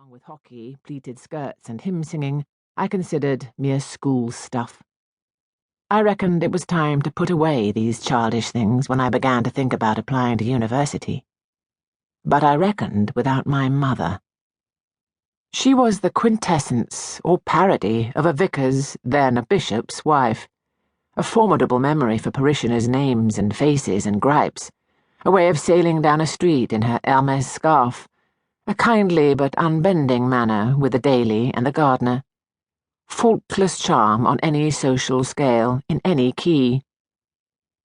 along with hockey, pleated skirts, and hymn-singing, I considered mere school stuff. I reckoned it was time to put away these childish things when I began to think about applying to university. But I reckoned without my mother. She was the quintessence or parody of a vicar's, then a bishop's, wife, a formidable memory for parishioners' names and faces and gripes, a way of sailing down a street in her Hermes scarf, a kindly but unbending manner with the daily and the gardener, faultless charm on any social scale, in any key.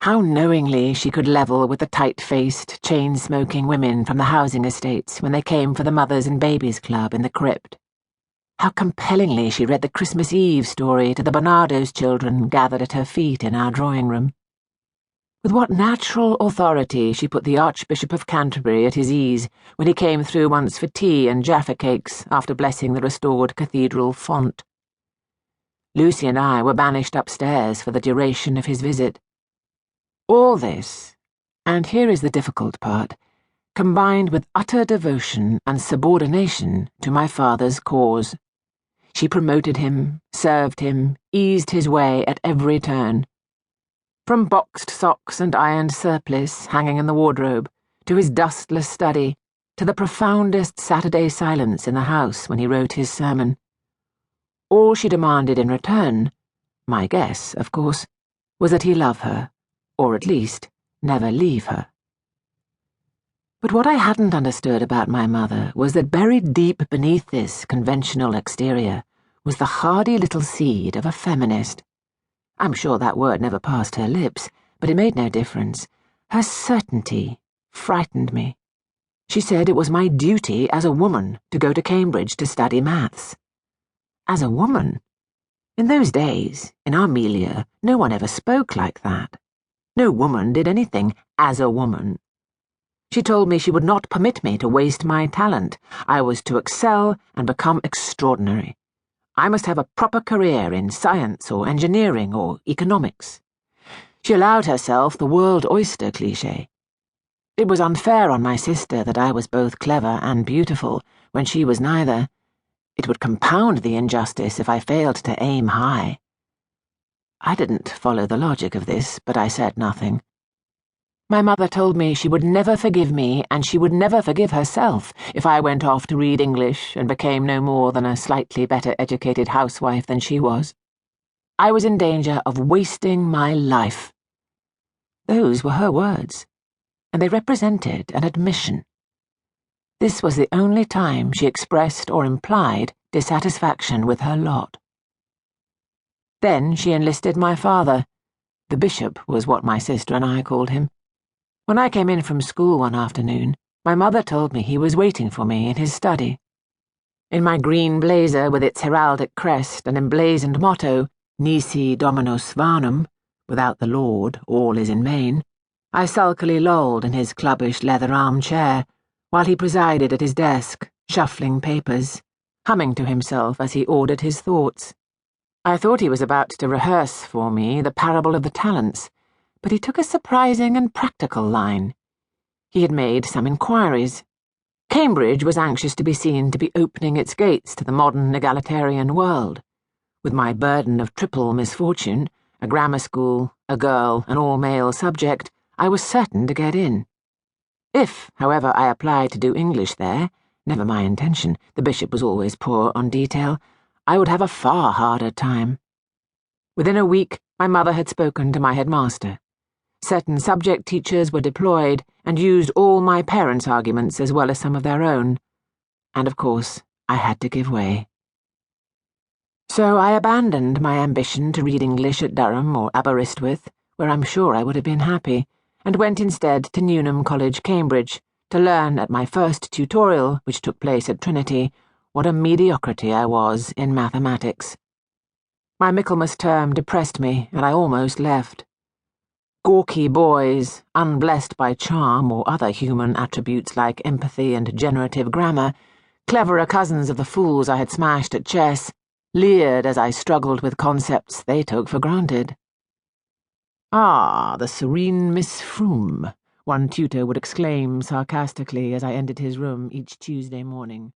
How knowingly she could level with the tight-faced, chain-smoking women from the housing estates when they came for the Mothers and Babies Club in the crypt. How compellingly she read the Christmas Eve story to the Barnardo's children gathered at her feet in our drawing-room. With what natural authority she put the Archbishop of Canterbury at his ease when he came through once for tea and Jaffa cakes after blessing the restored cathedral font. Lucy and I were banished upstairs for the duration of his visit. All this, and here is the difficult part, combined with utter devotion and subordination to my father's cause. She promoted him, served him, eased his way at every turn. From boxed socks and ironed surplice hanging in the wardrobe, to his dustless study, to the profoundest Saturday silence in the house when he wrote his sermon. All she demanded in return, my guess, of course, was that he love her, or at least never leave her. But what I hadn't understood about my mother was that buried deep beneath this conventional exterior was the hardy little seed of a feminist. I'm sure that word never passed her lips, but it made no difference. Her certainty frightened me. She said it was my duty as a woman to go to Cambridge to study maths. As a woman? In those days, in our milieu, no one ever spoke like that. No woman did anything as a woman. She told me she would not permit me to waste my talent. I was to excel and become extraordinary. I must have a proper career in science or engineering or economics. She allowed herself the world oyster cliché. It was unfair on my sister that I was both clever and beautiful when she was neither. It would compound the injustice if I failed to aim high. I didn't follow the logic of this, but I said nothing. My mother told me she would never forgive me, and she would never forgive herself if I went off to read English and became no more than a slightly better educated housewife than she was. I was in danger of wasting my life. Those were her words, and they represented an admission. This was the only time she expressed or implied dissatisfaction with her lot. Then she enlisted my father. The bishop was what my sister and I called him. When I came in from school one afternoon, my mother told me he was waiting for me in his study. In my green blazer with its heraldic crest and emblazoned motto, Nisi Dominus Varnum, without the Lord, all is in vain, I sulkily lolled in his clubbish leather armchair, while he presided at his desk, shuffling papers, humming to himself as he ordered his thoughts. I thought he was about to rehearse for me the parable of the talents, but he took a surprising and practical line. He had made some inquiries. Cambridge was anxious to be seen to be opening its gates to the modern egalitarian world. With my burden of triple misfortune, a grammar school, a girl, an all-male subject, I was certain to get in. If, however, I applied to do English there, never my intention, the bishop was always poor on detail, I would have a far harder time. Within a week, my mother had spoken to my headmaster. Certain subject teachers were deployed and used all my parents' arguments as well as some of their own. And of course, I had to give way. So I abandoned my ambition to read English at Durham or Aberystwyth, where I'm sure I would have been happy, and went instead to Newnham College, Cambridge, to learn at my first tutorial, which took place at Trinity, what a mediocrity I was in mathematics. My Michaelmas term depressed me, and I almost left. Gawky boys, unblessed by charm or other human attributes like empathy and generative grammar, cleverer cousins of the fools I had smashed at chess, leered as I struggled with concepts they took for granted. "Ah, the serene Miss Frome," one tutor would exclaim sarcastically as I entered his room each Tuesday morning.